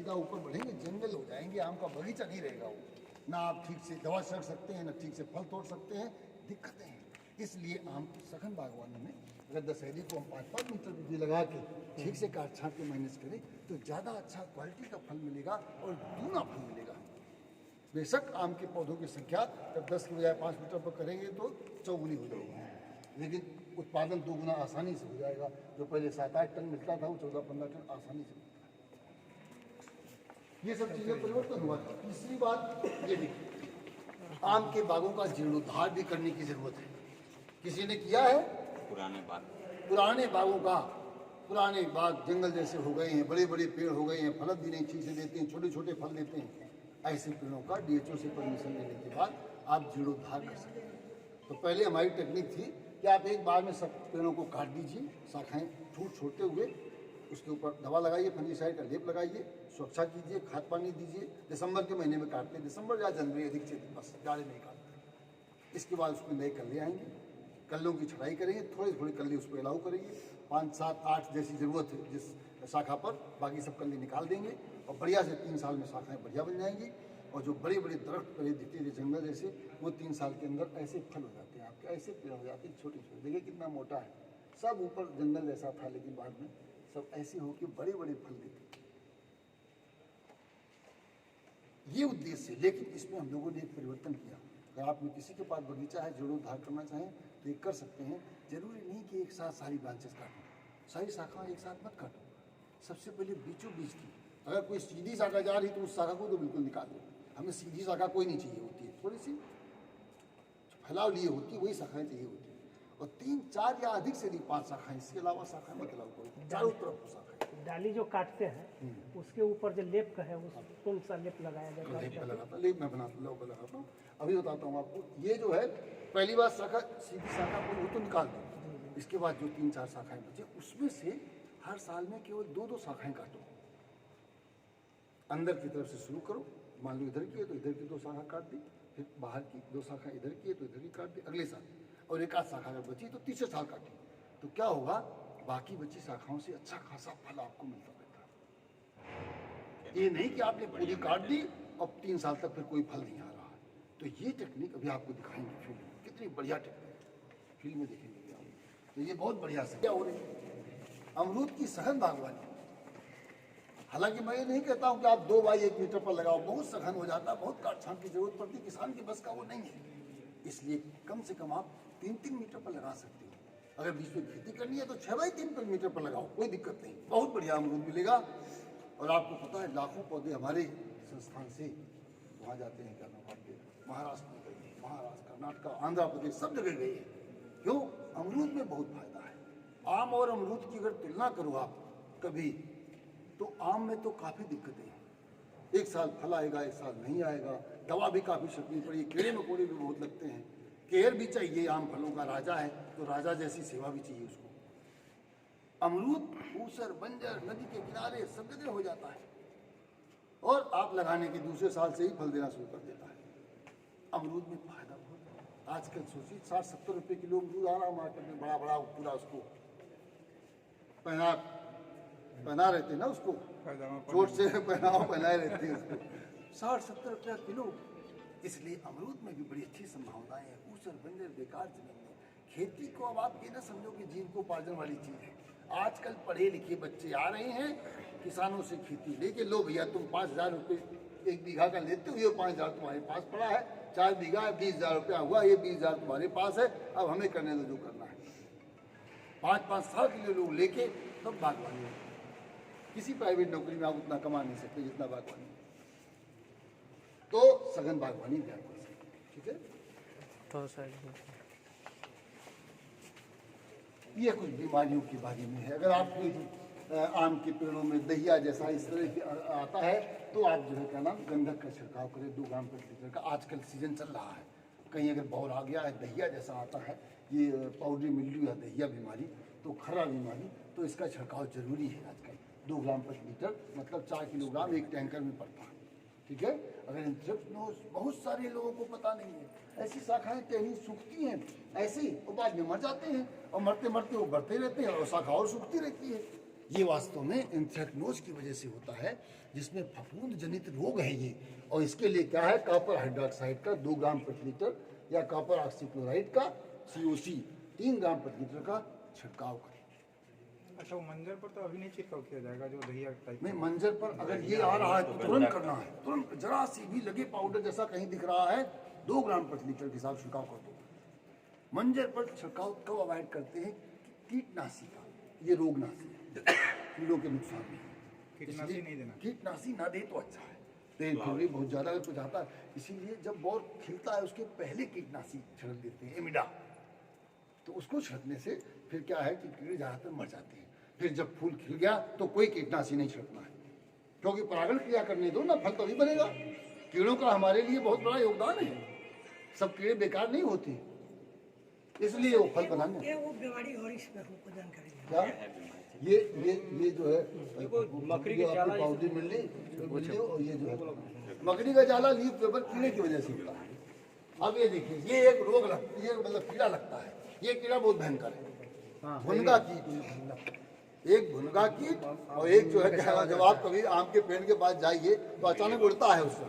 सीधा ऊपर बढ़ेंगे जंगल हो जाएंगे, आम का बगीचा नहीं रहेगा वो। ना आप ठीक से दवा छिड़क सकते हैं, ना ठीक से फल तोड़ सकते हैं, दिक्कतें हैं। इसलिए आम की सघन बागवानी में अगर दशहरी को हम 5-5 मीटर भी लगा के ठीक से काट छाँट के मैनेज करें तो ज़्यादा अच्छा क्वालिटी का फल मिलेगा और दूना फल मिलेगा। बेशक आम के पौधों की संख्या जब 10 के बजाय 5 मीटर पर करेंगे तो चौगुनी हो जाएगी, लेकिन उत्पादन 2 गुना आसानी से हो जाएगा। जो पहले 7-8 टन मिलता था वो 14-15 टन आसानी से मिलता है। ये सब चीज़ें परिवर्तन हुआ था। तीसरी बात ये देखिए, आम के बागों का जीर्णोद्धार भी करने की जरूरत है। किसी ने किया है? पुराने बागों का, पुराने बाग जंगल जैसे हो गए हैं, बड़े बड़े पेड़ हो गए हैं, फल भी नहीं ठीक से देते हैं, छोटे छोटे फल देते हैं। ऐसे पेड़ों का DHO से परमिशन लेने के बाद आप जीर्णोद्धार कर सकते हैं। तो पहले हमारी टेक्निक थी कि आप एक बार में सब पेड़ों को काट दीजिए, शाखाएं फूट छोड़ते हुए उसके ऊपर दवा लगाइए, फंजीसाइड का लेप लगाइए, सुरक्षा कीजिए, खाद पानी दीजिए। दिसंबर के महीने में काटते हैं, दिसंबर या जनवरी अधिक से अधिक, बस जाड़े नहीं काटते। इसके बाद उसमें नए कल्ले आएंगे, कल्लों की छटाई करेंगे, थोड़े थोड़े कल्ले उस पर अलाउ करेंगे, 5, 7, 8 जैसी ज़रूरत है जिस शाखा पर, बाकी सब कल्ले निकाल देंगे और बढ़िया से 3 साल में शाखाएं बढ़िया बन जाएंगी। और जो बड़े बड़े दरख्त पहले दिखते थे जंगल जैसे, वो 3 साल के अंदर ऐसे फल हो जाते हैं आपके, ऐसे पेड़ हो जाते हैं छोटे छोटे। देखिए कितना मोटा है, सब ऊपर जंगल जैसा था लेकिन बाद में सब ऐसे होकर बड़े बड़े फल देते। ये उद्देश्य है, लेकिन इसमें हम लोगों ने एक परिवर्तन किया। अगर आप में किसी के पास बगीचा है, जीर्णोद्धार करना चाहें तो ये कर सकते हैं। जरूरी नहीं कि एक साथ सारी ब्रांचेस काटो, सारी शाखाएं एक साथ मत काटो। सबसे पहले बीचों बीच की, अगर कोई सीधी शाखा जा रही तो उस शाखा को तो बिल्कुल निकाल दो। हमें सीधी शाखा कोई नहीं चाहिए होती है, थोड़ी सी फैलाव लिए होती है, वही शाखाएं चाहिए होती है। और 3, 4 या अधिक से 5 शाखाएं, इसके अलावा शाखाएं मत अलाउ करो, चारों तरफ शाखाएं। डाली जो काटते हैं उसके ऊपर जो लेप का है उस कौन सा लेप लगाया जाता है? लेप मैं बनाता हूँ, अभी बताता हूँ आपको। ये जो है पहली बार शाखा, सीधी शाखा को वो तो निकाल दो। इसके बाद जो 3-4 शाखाएं बचे उसमें से हर साल में केवल 2-2 शाखाएं काटो। अंदर की तरफ से शुरू करो, मान लो इधर की है तो इधर की 2 शाखा काट दी, फिर बाहर की 2 शाखा इधर की है तो इधर की काट दी अगले साल, और एक आध शाखा अगर बची तो तीसरे साल काटी। तो क्या होगा, बाकी बची शाखाओं से अच्छा खासा फल आपको मिलता रहता है। ये नहीं कि आपने पूरी काट दी और 3 साल तक फिर कोई फल नहीं आ रहा। तो ये टेक्निक अभी आपको दिखाएंगे फील्ड में, कितनी बढ़िया टेक्निक फील्ड में देखेंगे आप। तो ये बहुत बढ़िया से क्या हो रही है, अमरूद की सघन बागवानी। हालांकि मैं ये नहीं कहता हूँ कि आप 2 बाई 1 मीटर पर लगाओ, बहुत सघन हो जाता है, बहुत काट छांट की जरूरत पड़ती है, किसान की बस का वो नहीं है। इसलिए कम से कम आप 3-3 मीटर पर लगा सकते हो। अगर बीच में खेती करनी है तो 6 बाई 3 मीटर पर लगाओ, कोई दिक्कत नहीं, बहुत बढ़िया अमरूद मिलेगा। और आपको पता है लाखों पौधे हमारे संस्थान से वहाँ जाते हैं, क्या नाम आपके, महाराष्ट्र में गए हैं, महाराष्ट्र, कर्नाटक, आंध्र प्रदेश, सब जगह गए हैं। क्यों? अमरूद में बहुत फायदा है। आम और अमरूद की अगर तुलना करो आप कभी, तो आम में तो काफ़ी दिक्कतें हैं, एक साल फल आएगा, एक साल नहीं आएगा, दवा भी काफ़ी छींटनी पड़ी, कीड़े मकोड़े भी बहुत लगते हैं, केयर भी चाहिए। आम फलों का राजा है तो राजा जैसी सेवा भी चाहिए उसको। अमरूद ऊसर, बंजर, नदी के किनारे सब जगह हो जाता है और आप लगाने के दूसरे साल से ही फल देना शुरू कर देता है। अमरूद में फायदा बहुत है। आजकल सोचिए 60-70 रुपये किलो अमरूद आ रहा है मार्केट में, बड़ा बड़ा पूरा उसको पहना रहते ना, उसको चोट से पहनाए रहते हैं उसको, 60-70 रुपया किलो। इसलिए अमरूद में भी बड़ी अच्छी संभावनाएं हैं। ऊसर, बंजर, बेकार जमीन में खेती को अब आप ये ना समझो कि जीविकोपार्जन वाली चीज़ है। आजकल पढ़े लिखे बच्चे आ रहे हैं, किसानों से खेती लेके, लो भैया तुम 5,000 रुपये 1 बीघा का लेते हो, ये 5,000 तुम्हारे पास पड़ा है, 4 बीघा है, 20,000 रुपया हुआ, ये 20,000 तुम्हारे पास है, अब हमें करने दो जो करना है। 5-5 साल के लिए लोग लेके तब बागवानी है। किसी प्राइवेट नौकरी में आप उतना कमा नहीं सकते जितना बागवानी, तो सघन बागवानी भी आप कर सकते हैं। ठीक है, तो सही ये कुछ बीमारियों के बारे में है। अगर आपके आम के पेड़ों में दहिया जैसा इस तरह की आता है तो आप जो है क्या नाम, गंधक का छिड़काव करें 2 ग्राम प्रति लीटर का। आजकल सीजन चल रहा है, कहीं अगर बौर आ गया है, दहिया जैसा आता है, ये पाउडरी मिल्ड्यू या दहिया बीमारी, तो खरा बीमारी, तो इसका छिड़काव जरूरी है आजकल। 2 ग्राम प्रति लीटर मतलब 4 किलोग्राम एक टैंकर में पड़ता है। ठीक है, अगर एंथ्रेक्नोज बहुत सारे लोगों को पता नहीं है, ऐसी शाखाएं टहनी सूखती हैं ऐसे ही और बाद में मर जाते हैं, और मरते मरते वो बढ़ते रहते हैं और शाखा और सूखती रहती है। ये वास्तव में एंथ्रेक्नोज की वजह से होता है, जिसमें फफूंद जनित रोग है ये। और इसके लिए क्या है, कॉपर हाइड्रोक्साइड का 2 ग्राम प्रति लीटर या कॉपर ऑक्सीक्लोराइड का COC 3 ग्राम प्रति लीटर का छिड़काव करें। अच्छा, वो मंजर पर तो अभी नहीं छिड़काव किया जाएगा, जो दहिया टाइप नहीं, मंजर पर अगर ये आ रहा है तो तुरंत करना है, तुरंत। जरा सी भी लगे पाउडर जैसा कहीं दिख रहा है 2 ग्राम प्रति लीटर के साथ छिड़काव कर दो। मंजर पर छिड़काव कब अवॉइड करते हैं, कीटनाशी का, ये रोगनाशी कीड़ों के नुकसान में, कीटनाशी नहीं देना। कीटनाशी ना दे तो अच्छा है, तेल फिर भी बहुत ज़्यादा अगर कुछ आता है, इसीलिए जब बॉल खिलता है उसके पहले कीटनाशी छिड़क देते हैं, एमिडा। तो उसको छिड़कने से फिर क्या है कि कीड़े ज़्यादातर मर जाते हैं। फिर जब फूल खिल गया तो कोई कीटनाशी नहीं छिड़कना है, क्योंकि परागण क्रिया करने दो ना, फल तो भी बनेगा। कीड़ों का हमारे लिए बहुत बड़ा योगदान है, सब कीड़े बेकार नहीं होते, इसलिए वो फल बनाने। वो बीमारी और इस पर हमको जानकारी है। क्या ये जो है मकड़ी की पाउडर मिल ली, और ये जो है मकड़ी का जाला लीफ पेपर कीड़े की वजह से होता है। अब ये देखिए, ये एक रोग लगती है, मतलब कीड़ा लगता है, ये कीड़ा बहुत भयंकर है, भुनगा कीट। एक भुनगा कीट और एक जो है जब आप कभी आम के पेड़ के पास जाइए तो अचानक उड़ता है उससे,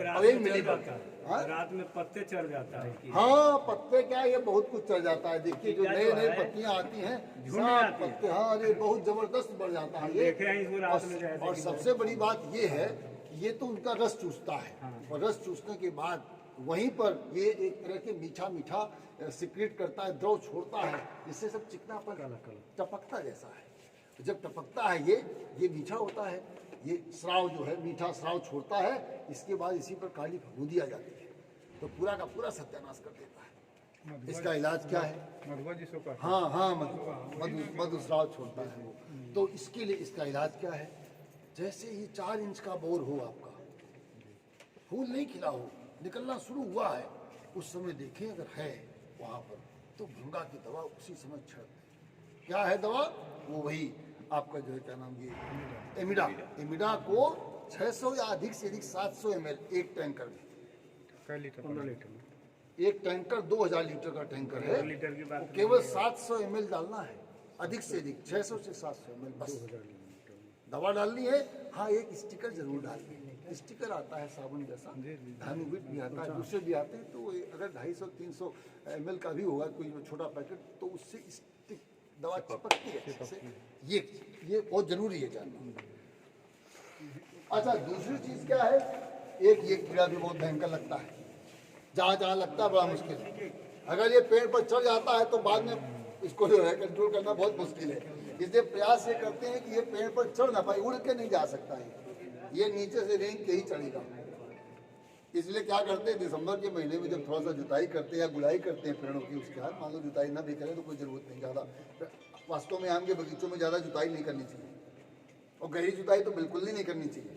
और एक मिलीबग। रात में पत्ते चढ़ जाता है। हाँ, पत्ते क्या, ये बहुत कुछ चढ़ जाता है। देखिए जो नए नए पत्तियां आती हैं, सब पत्ते, हाँ, ये बहुत जबरदस्त बढ़ जाता है ये। और सबसे बड़ी बात ये है, ये तो उनका रस चूसता है, और रस चूसने के बाद वहीं पर ये एक तरह के मीठा मीठा सिक्रेट करता है, द्रव छोड़ता है, जिससे सब चिकनापन टपकता जैसा है। जब टपकता है ये मीठा होता है, ये स्राव जो है मीठा स्राव छोड़ता है। इसके बाद इसी पर काली फफूंदी आ जाती है, तो पूरा का पूरा सत्यानाश कर देता है। इसका इलाज क्या है, मधुआ जी सो का। हाँ, मधु स्राव छोड़ता है वो। तो इसके लिए इसका इलाज क्या है, जैसे ही 4 इंच का बोर हो आपका, फूल नहीं खिला हो, निकलना शुरू हुआ है, उस समय देखें अगर है वहाँ पर, तो भुंगा की दवा उसी समय छिड़क दें। क्या है दवा, वो वही आपका जो है क्या नाम, ये एमिडा को 600 या अधिक से अधिक 700 ml एक टैंकर में, कै लीटर? 15 लीटर। एक टैंकर 2000 लीटर का टैंकर है, लीटर की बात, केवल 700 ml डालना है, अधिक से अधिक 600 से 700 ml बस दवा डालनी है। हाँ, एक स्टिकर जरूर डालनी है, स्टिकर आता है साबुन जैसा, धानुविट भी आता है, दूसरे भी आते हैं। तो अगर 250-300 ml का भी होगा कोई छोटा पैकेट, तो उससे स्टिक दवा चिपकती है। ये बहुत जरूरी है जानना। अच्छा, दूसरी चीज क्या है, एक ये कीड़ा भी बहुत भयंकर लगता है, जहाँ लगता है बड़ा मुश्किल है। अगर ये पेड़ पर चढ़ जाता है तो बाद में इसको जो है कंट्रोल करना बहुत मुश्किल है। इसलिए प्रयास ये करते हैं कि ये पेड़ पर चढ़ ना पाए, उड़ के नहीं जा सकता है, ये नीचे से रेंग के ही चढ़ेगा। इसलिए क्या करते हैं, दिसंबर के महीने में जब थोड़ा सा जुताई करते हैं या गुड़ाई करते हैं पेड़ों की, उसके बाद मान लो जुताई ना भी करें तो कोई ज़रूरत नहीं ज़्यादा। वास्तव में आम के बगीचों में ज़्यादा जुताई नहीं करनी चाहिए, और गहरी जुताई तो बिल्कुल ही नहीं करनी चाहिए।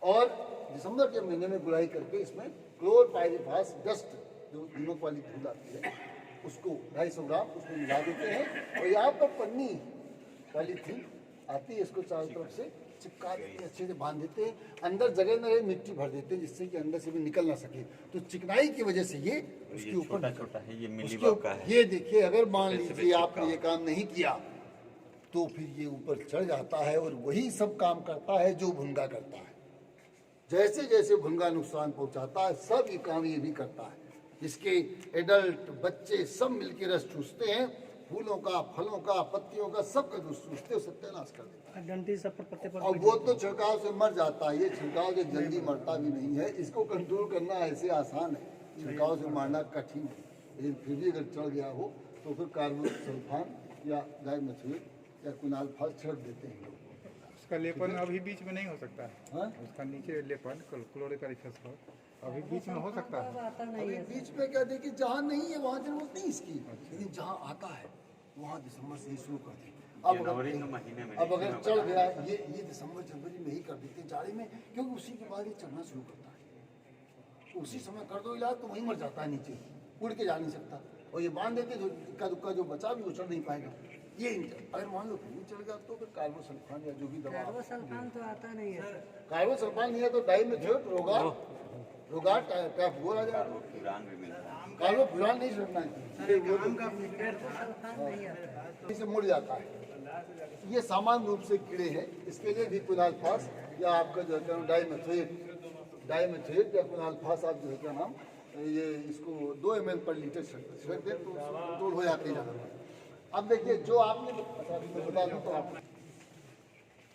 और दिसंबर के महीने में गुड़ाई करके इसमें क्लोरपाइरिफास डस्ट, जो दीमक वाली धूल आती है, उसको 250 ग्राम उसमें मिला देते हैं, और यहाँ पर पन्नी वाली थी आती है, इसको चारों तरफ से चिपका देते हैं, अच्छे से बांध देते हैं, अंदर जगह न रहे मिट्टी भर देते हैं, जिससे कि अंदर से भी निकल ना सके। तो चिकनाई की वजह से ये उसके ऊपर छोटा है, ये मिलीबग का है। ये देखिए, अगर मान लीजिए आपने ये काम नहीं किया तो फिर ये ऊपर चढ़ जाता है, और वही सब काम करता है जो भुंगा करता है। जैसे जैसे भुंगा नुकसान पहुंचाता है, सब ये काम ये भी करता है। इसके एडल्ट बच्चे सब मिलकर रस चूसते हैं, फूलों का, फलों का, पत्तियों का, सबका रस चूसते, सत्यानाश कर देते हैं। डंडी सब पर पत्ते पर, और वो तो छिड़काव से मर जाता है, ये छिड़काव से जल्दी मरता भी नहीं है। इसको कंट्रोल करना ऐसे आसान है, छिड़काव से मारना कठिन है, लेकिन फिर भी अगर चढ़ गया हो तो फिर कार्बोसल्फान या डाइमेथोएट या कुनाल फाल छिड़क देते हैं लोग। उसका लेपन अभी बीच में नहीं हो सकता है। हाँ? उसका नीचे लेपन क्लोरोकारिफस का अभी बीच में हो सकता है। अभी बीच में क्या, देखिए जहाँ नहीं है वहाँ जरूरत नहीं इसकी, लेकिन जहाँ आता है वहाँ दिसंबर से ही शुरू कर दें। अब अगर चढ़ गया, ये दिसंबर जनवरी में ही कर देते हैं जाड़े में, क्योंकि उसी के बाद ये चढ़ना शुरू करता है। उसी समय कर दो इलाज तो वहीं मर जाता है, नीचे उड़ के जा नहीं सकता, और ये बांध देते जो इक्का दुक्का जो बचा भी वो चढ़ नहीं पाएगा। ये अगर मान लो फिर भी चढ़ गया तो फिर कार्बोसल्फान या जो भी दवा, कार्बोसल्फान तो आता नहीं है। कार्बोसल्फान नहीं है तो डाइमेथोएट रोगा टैफगोर आ जाएगा। कार्बोफ्यूरान नहीं छोड़ना है, कार्बोसल्फान नहीं आता। इसे मुड़ जाता है। ये सामान्य रूप से कीड़े हैं, इसके लिए भी क्विनाल्फास या आपका जो है क्या नाम डाइमेथोएट या क्विनाल्फास आप जो है क्या नाम ये इसको 2 ml पर लीटर छिड़क दें तो कंट्रोल हो जाती है ज़्यादा। अब देखिए जो आपने बता दूँ तो आप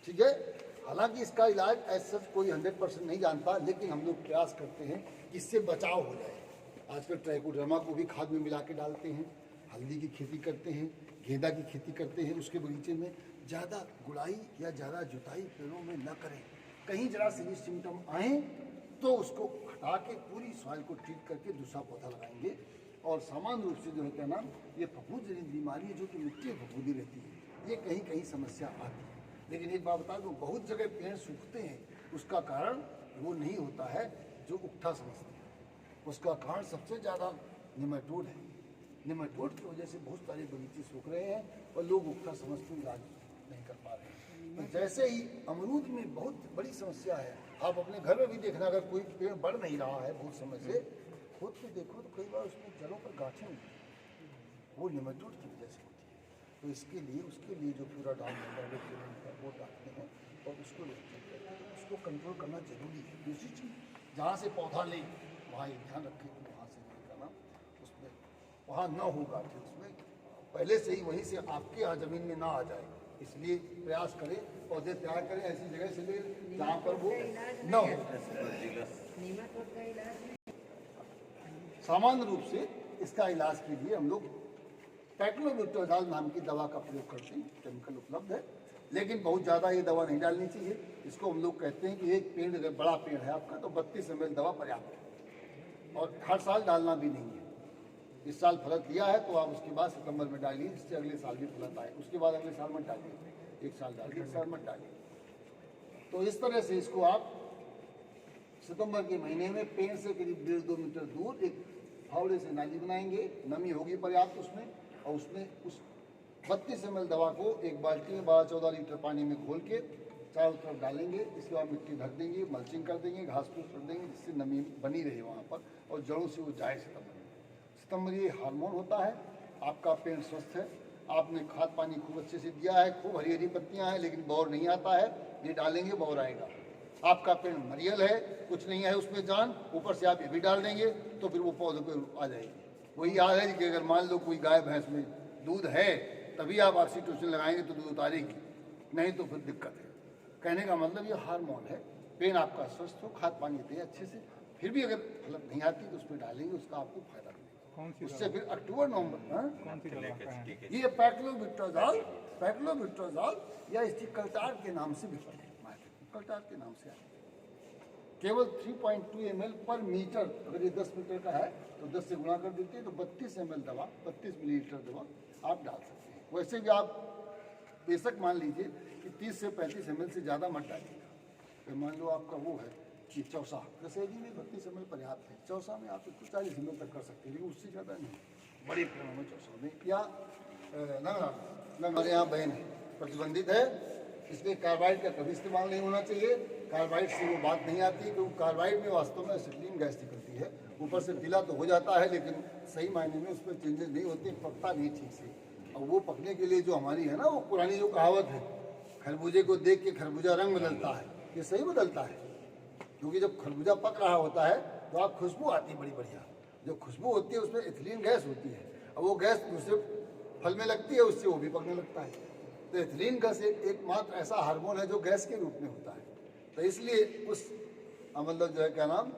ठीक है, हालांकि इसका इलाज ऐसा कोई 100% नहीं जानता, लेकिन हम लोग प्रयास करते हैं कि इससे बचाव हो जाए। आजकल ट्राइकोडर्मा को भी खाद में मिला के डालते हैं, हल्दी की खेती करते हैं, गेंदा की खेती करते हैं उसके बगीचे में। ज़्यादा गुड़ाई या ज़्यादा जुताई पेड़ों में न करें, कहीं जरा से ये सिम्टम आए तो उसको हटा के पूरी सॉइल को ट्रीट करके दूसरा पौधा लगाएंगे। और सामान्य रूप से जो है क्या नाम ये फफूंद जनित बीमारी है जो कि मिट्टी फफूंदी रहती है, ये कहीं कहीं समस्या आती है। लेकिन एक बात बता दूँ, बहुत जगह पेड़ सूखते हैं, उसका कारण वो नहीं होता है जो उकठा समझते हैं, उसका कारण सबसे ज़्यादा निमेटोड है। निमेटोड की वजह से बहुत सारे बगीचे सूख रहे हैं और लोग उकठा समझ के इलाज नहीं कर पा रहे हैं। तो जैसे ही अमरूद में बहुत बड़ी समस्या है, आप अपने घर में भी देखना, अगर कोई पेड़ बढ़ नहीं रहा है बहुत समय से, खुद के देखो तो कई बार उसमें जड़ों पर गांठें होती हैं, वो निमेटोड की वजह से होती है। तो इसके लिए उसके लिए जो पूरा डाल वो डालते हैं और उसको कंट्रोल करना जरूरी है। दूसरी चीज़, जहाँ से पौधा लें वहाँ ये ध्यान रखें कि वहाँ से करना उसमें वहाँ न होगा कि उसमें पहले से ही वहीं से आपके यहाँ ज़मीन में ना आ जाए, इसलिए प्रयास करें पौधे तैयार करें ऐसी जगह से ले जहाँ पर वो न हो। सामान्य रूप से इसका इलाज के लिए हम लोग पैक्लोब्यूटेरॉल नाम की दवा का प्रयोग करते हैं, केमिकल उपलब्ध है, लेकिन बहुत ज़्यादा ये दवा नहीं डालनी चाहिए। इसको हम लोग कहते हैं कि एक पेड़ अगर बड़ा पेड़ है आपका तो 32 ml दवा पर्याप्त है और हर साल डालना भी नहीं है। इस साल फलत लिया है तो आप उसके बाद सितंबर में डालिए, इससे अगले साल भी फलत आए, उसके बाद अगले साल मत डालिए, एक साल डालिए, एक साल मत डालिए। तो इस तरह से इसको आप सितंबर के महीने में पेड़ से करीब 1.5-2 मीटर दूर एक फावड़े से नाली बनाएंगे, नमी होगी पर्याप्त उसमें, और उसमें उस 32 ml दवा को एक बाल्टी में 12-14 लीटर पानी में घोल के चारों तरफ डालेंगे। इसके बाद मिट्टी ढक देंगे, मल्चिंग कर देंगे, घास फूस कर देंगे जिससे नमी बनी रहे वहाँ पर और जड़ों से वो जाए सितंबर में। सितंबर ये हार्मोन होता है, आपका पेड़ स्वस्थ है, आपने खाद पानी खूब अच्छे से दिया है, खूब हरी हरी पत्तियाँ हैं, लेकिन बौर नहीं आता है, ये डालेंगे बौर आएगा। आपका पेड़ मरियल है, कुछ नहीं है उसमें जान, ऊपर से आप ये भी डाल देंगे तो फिर वो पौधों पर आ जाएगी। वही याद है कि अगर मान लो कोई गाय भैंस में दूध है तभी आप ऑक्सीटोसिन लगाएंगे तो दूध उतारेगी, नहीं तो फिर दिक्कत है। कहने का मतलब ये हार्मोन है, पेड़ आपका स्वस्थ हो, खाद पानी दे अच्छे से, फिर भी अगर फलत नहीं आती तो उसमें डालेंगे, उसका आपको फायदा मिलेगा। उससे फिर अक्टूबर-नवंबर ये पैक्लोब्यूटेरॉल या इसकी कल्टार के नाम से बिकती है मार्केट में, कल्टार के नाम से केवल 3.2 ml पर मीटर। अगर ये 10 मीटर का है तो 10 से गुणा कर देते हैं तो 32 ml दवा, 32 मिलीलीटर दवा आप डाल सकते हैं। वैसे भी आप बेशक मान लीजिए कि 30 से 35 ml से ज़्यादा मत डालिएगा। तो मान लो आपका वो है कि चौसा, दशहरी में 32 ml पर्याप्त है, चौसा में आप 40 ml तक कर सकते हैं, लेकिन उससे ज़्यादा नहीं। बड़े पेड़ों में चौसा में या हमारे यहाँ बैन प्रतिबंधित है, इसलिए कार्बाइड का कभी इस्तेमाल नहीं होना चाहिए। कार्बाइड से वो बात नहीं आती क्योंकि कार्बाइड में वास्तव में एसिटिलीन गैस निकलती है, ऊपर से पीला तो हो जाता है लेकिन सही मायने में उसमें चेंजेस नहीं होते, पकता नहीं ठीक से। और वो पकने के लिए जो हमारी है ना वो पुरानी जो कहावत है, खरबूजे को देख के खरबूजा रंग बदलता है, ये सही बदलता है, क्योंकि जब खरबूजा पक रहा होता है तो आप खुशबू आती है बड़ी बढ़िया, जो खुशबू होती है उसमें एथिलीन गैस होती है और वो गैस दूसरे फल में लगती है, उससे वो भी पकने लगता है। तो एथिलीन गैस एकमात्र ऐसा हार्मोन है जो गैस के रूप में होता है। तो इसलिए उस मतलब जो है क्या नाम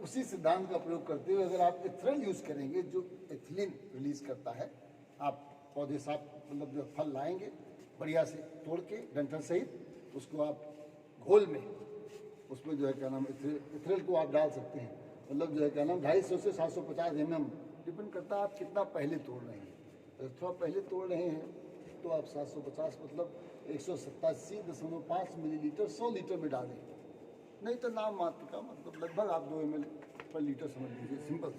उसी सिद्धांत का प्रयोग करते हुए अगर आप एथेरल यूज़ करेंगे जो एथिलीन रिलीज करता है, आप पौधे साफ मतलब जो फल लाएंगे बढ़िया से तोड़ के डंठल सहित, उसको आप घोल में उसमें जो है क्या नाम एथेरल को आप डाल सकते हैं। मतलब जो है क्या नाम 250 से 750 mm डिपेंड करता है आप कितना पहले तोड़ रहे हैं। अगर थोड़ा पहले तोड़ रहे हैं तो आप 750 मतलब 187.5 मिलीलीटर 100 लीटर में डालें, नहीं तो नाम मात्र का मतलब लगभग आप 2 ml पर लीटर समझ लीजिए, सिंपल,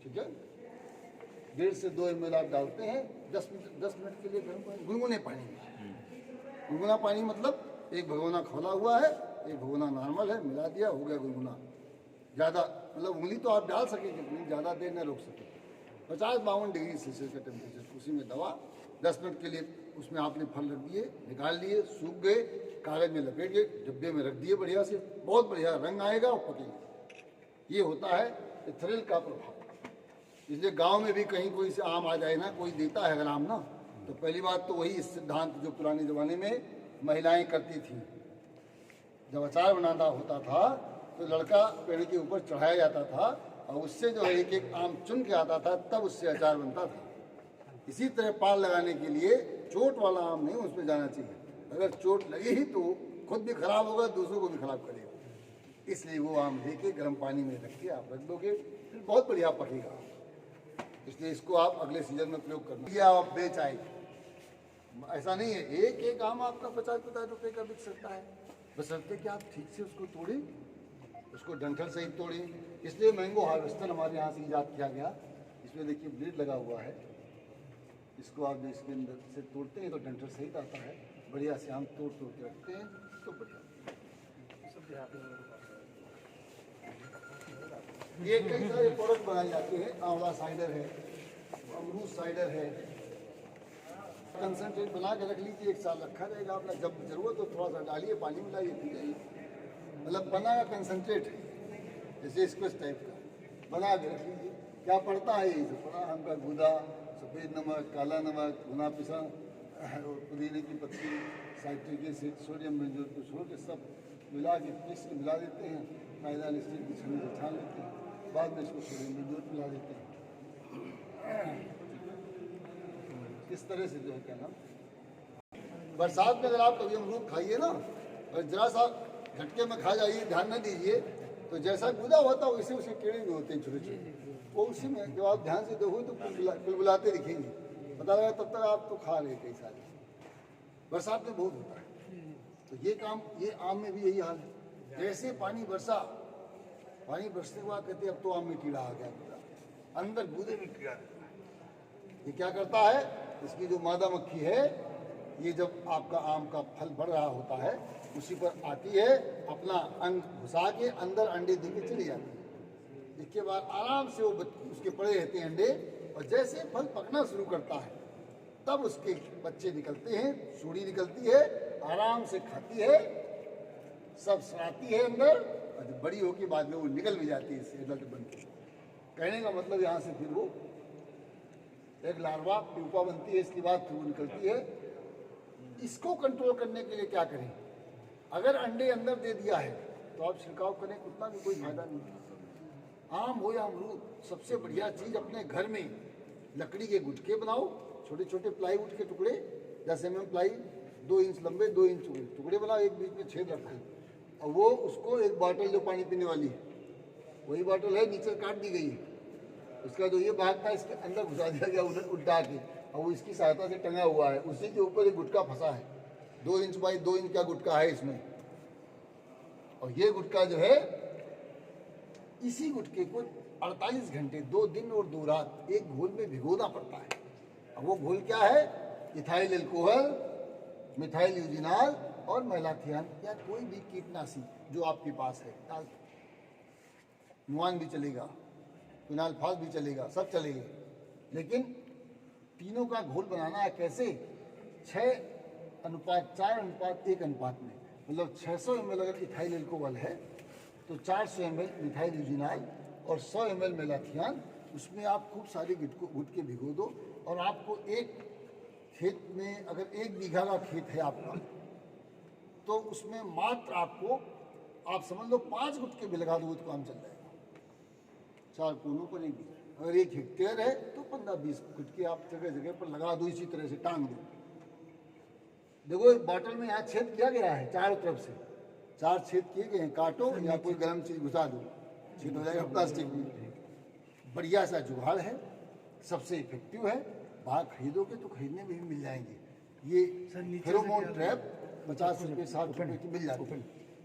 ठीक है। 1.5 से 2 ml आप डालते हैं 10 मिनट के लिए गर्म पानी, गुनगुने पानी में। गुनगुना पानी मतलब एक भगोना खोला हुआ है, एक भगोना नॉर्मल है, मिला दिया, हो गया गुनगुना। ज़्यादा मतलब उंगली तो आप डाल सकेंगे, ज़्यादा देर न रोक सके। 50-52 डिग्री सेल्सियस का टेम्परेचर, उसी में दवा 10 मिनट के लिए उसमें आपने फल रख दिए, निकाल लिए, सूख गए, कागज में लपेट के डिब्बे में रख दिए बढ़िया से, बहुत बढ़िया रंग आएगा और पकेगा। ये होता है इथेनॉल का प्रभाव। इसलिए गांव में भी कहीं कोई से आम आ जाए ना, कोई देता है अगर आम ना, तो पहली बात तो वही सिद्धांत जो पुराने ज़माने में महिलाएं करती थी। जब अचार बनाना होता था तो लड़का पेड़ के ऊपर चढ़ाया जाता था और उससे जो है एक एक आम चुन के आता था, तब उससे अचार बनता था। इसी तरह पार लगाने के लिए चोट वाला आम नहीं उसमें जाना चाहिए। अगर चोट लगी ही तो खुद भी खराब होगा, दूसरों को भी खराब करेगा। इसलिए वो आम लेके गर्म पानी में रख के आप रख दोगे, फिर बहुत बढ़िया पकेगा। इसलिए इसको आप अगले सीजन में प्रयोग करना। ये आप बेच आए, ऐसा नहीं है एक एक आम आपका 50-50 रुपए का बिक सकता है, बशर्ते कि आप ठीक से उसको तोड़े, उसको डंठल सहित तोड़े। इसलिए मैंगो हार्वेस्टर हमारे यहाँ से ईजाद किया गया। इसमें देखिए ब्लेड लगा हुआ है, इसको आप इसके अंदर से तोड़ते हैं तो डंठल सहित आता है। बढ़िया से हम तोड़ के रखते हैं तो बढ़िया। ये कई सारे प्रोडक्ट बनाए जाते हैं। आंवला साइडर है, अमरूद साइडर है। कंसनट्रेट बना के रख लीजिए, 1 साल रखा रहेगा अपना। जब जरूरत हो थोड़ा सा डालिए, पानी मिलाइए, पी जाइए। मतलब बना का कंसनट्रेट है, जैसे स्क्वेच टाइप का बना के रख लीजिए। क्या पड़ता है ये? पड़ा आम का गूदा, सफ़ेद नमक, काला नमक, भुना पिसा और पुदीने की पत्ती, साइट्रिक एसिड, सोडियम बेंजोएट को छोड़ के सब मिला के पीस के मिला देते हैं। मैदान स्टील की छन्नी से छान लेते हैं, बाद में इसको सोडियम बेंजोएट मिला देते हैं। इस तरह से जो है क्या नाम, बरसात में अगर आप कभी अमरूद खाइए ना और जरा सा झटके में खा जाइए, ध्यान न दीजिए, तो जैसा गूदा होता है वैसे उसे कीड़े भी होते हैं छोटे छोटे, वो उसी में जब आप ध्यान से देखोगे तो बुलबुलाते दिखेंगे, पता लगा तब तक आप तो खा रहे कई सारे। बरसात में बहुत होता है। तो ये काम, ये आम में भी यही हाल है। जैसे पानी बरसा, पानी बरसने के बाद कहते अब तो आम में कीड़ा आ गया, अंदर गूदे में कीड़ा रहता है। ये क्या करता है, इसकी जो मादा मक्खी है, ये जब आपका आम का फल बढ़ रहा होता है उसी पर आती है, अपना अंग घुसा के अंदर अंडे दे के चली जाती है। इसके बाद आराम से वो उसके पड़े रहते हैं अंडे, और जैसे फल पकना शुरू करता है तब उसके बच्चे निकलते हैं, सूढ़ी निकलती है, आराम से खाती है, सब सड़ाती है अंदर, और जब बड़ी होकर बाद में वो निकल भी जाती है इससे एडल्ट बन के। कहने का मतलब यहाँ से फिर वो एक लार्वा प्यूपा बनती है, इसके बाद फिर वो निकलती है। इसको कंट्रोल करने के लिए क्या करें? अगर अंडे अंदर दे दिया है तो आप छिड़काव करें, उतना भी कोई फायदा नहीं। आम हो या अमरूद, सबसे बढ़िया चीज़ अपने घर में लकड़ी के गुटके बनाओ, छोटे छोटे प्लाईवुड के टुकड़े, 10 mm प्लाई, 2 इंच लंबे, 2 इंच टुकड़े बनाओ, एक बीच में छेद रखें, और वो उसको एक बाटल जो पानी पीने वाली है, वही बाटल है, नीचे काट दी गई है, उसका जो ये भाग था इसके अंदर घुसा दिया गया उल्टा के, और वो इसकी सहायता से टंगा हुआ है, उसी के ऊपर एक गुटका फंसा है। 2 इंच बाई 2 इंच का गुटका है इसमें, और ये गुटका जो है, इसी गुटके को 48 घंटे 2 दिन और 2 रात एक घोल में भिगोना पड़ता है। अब वो घोल क्या है? इथाइल एल्कोहल, मिथाइल यूजिनॉल और मेलाथियन, या कोई भी कीटनाशी जो आपके पास है, नुआन भी चलेगा, फिनाल्फास भी चलेगा, सब चलेगा, लेकिन तीनों का घोल बनाना है। कैसे? 6:4:1 अनुपात में, मतलब 600 ml अगर इथाइल एल्कोहल है तो 400 ml मिथाइल यूजिनॉल और 100 ml मेलाथियन, उसमें आप खूब सारे गुटके भिगो दो। और आपको एक खेत में अगर 1 बीघा का खेत है आपका, तो उसमें मात्र आपको, आप समझ लो 5 गुटके भी लगा दो तो काम चल जाएगा। 4 कोनों पर 1 बीघा, अगर 1 हेक्टेयर है तो 15-20 गुटके आप जगह जगह पर लगा दो, इसी तरह से टांग दो। देखो एक बॉटल में यहाँ छेद किया गया है, चारों तरफ से 4 छेद किए गए हैं, काटो या कोई गर्म चीज़ घुसा दो, छेद हो जाएगा प्लास्टिक में। बढ़िया सा जुगाड़ है, सबसे इफेक्टिव है। बाहर खरीदोगे तो खरीदने में भी मिल जाएंगे। ये फेरोमोन ट्रैप 50 रुपये 60 रुपये की मिल जाती है।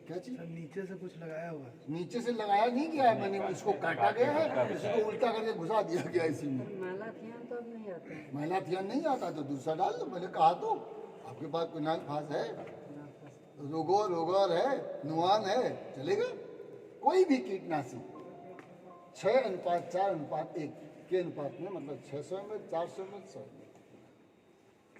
क्या चीज़? नीचे से कुछ लगाया हुआ है? नीचे से लगाया नहीं गया है मैंने, इसको काटा गया है, इसको उल्टा करके घुसा दिया गया इसी में। मेलाथियन तो अब नहीं आता है। मेलाथियन नहीं आता तो दूसरा डाल दो। मैंने कहा तो आपके पास फिनाल्फास है, रोगोर है, नुआन है, चलेगा। कोई भी कीटनाशी 6:4:1 के अनुपात में, मतलब 600 ml, 400 ml, 100 ml।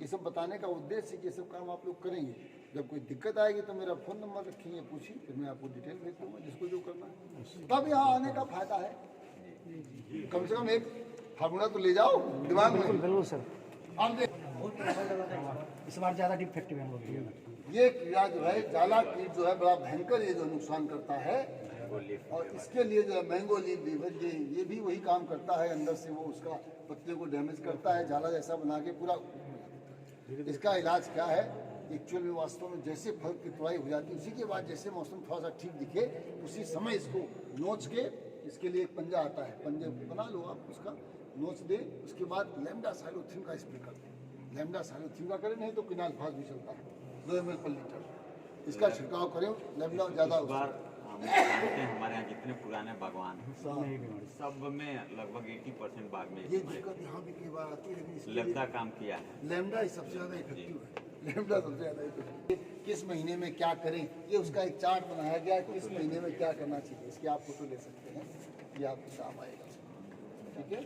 ये सब बताने का उद्देश्य है कि ये सब काम आप लोग करेंगे। जब कोई दिक्कत आएगी तो मेरा फ़ोन नंबर रखेंगे, पूछिए, फिर मैं आपको डिटेल भेज दूँगा जिसको जो करना है। तब यहाँ आने का फायदा है। कम से कम एक फार्मूला तो ले जाओ दिमाग में। बिल्कुल सर, अब देख, इस बार ज़्यादा डिफेक्टिव है वो। ये कीड़ा जो है, जाला कीट जो है बड़ा भयंकर, ये जो नुकसान करता है। और इसके लिए जो है मैंगो लीफ वीवर, ये भी वही काम करता है। अंदर से वो उसका पत्ते को डैमेज करता है, जाला जैसा बना के पूरा। इसका इलाज क्या है? एक्चुअल में वास्तव में जैसे फल की तुड़ाई हो जाती है, उसी के बाद जैसे मौसम थोड़ा सा ठीक दिखे, उसी समय इसको नोच के, इसके लिए एक पंजा आता है, पंजे बना लो आप, उसका नोच दे। उसके बाद लैम्डा साइलोथ्रिन का स्प्रे कर दें। लैम्डा साइलोथ्रिन का करें, नहीं तो किनाल्फास भी चलता है 2 ml पर लीटर। इसका छिड़काव करें, लैम्डा ज़्यादा। हम जानते हैं हमारे यहाँ जितने पुराने बागवान हैं, सब में लगभग 80% बाग में ये दिक्कत यहाँ भी कई बार आती है, लेकिन इसके लिए लैम्डा काम किया है। लैम्डा ही सबसे ज़्यादा इफेक्टिव है। लैम्डा सबसे ज़्यादा इफेक्टिव। किस महीने में क्या करें, ये उसका एक चार्ट बनाया गया है, किस महीने में क्या करना चाहिए। इसकी आप फोटो ले सकते हैं, ये आपको काम आएगा। ठीक है।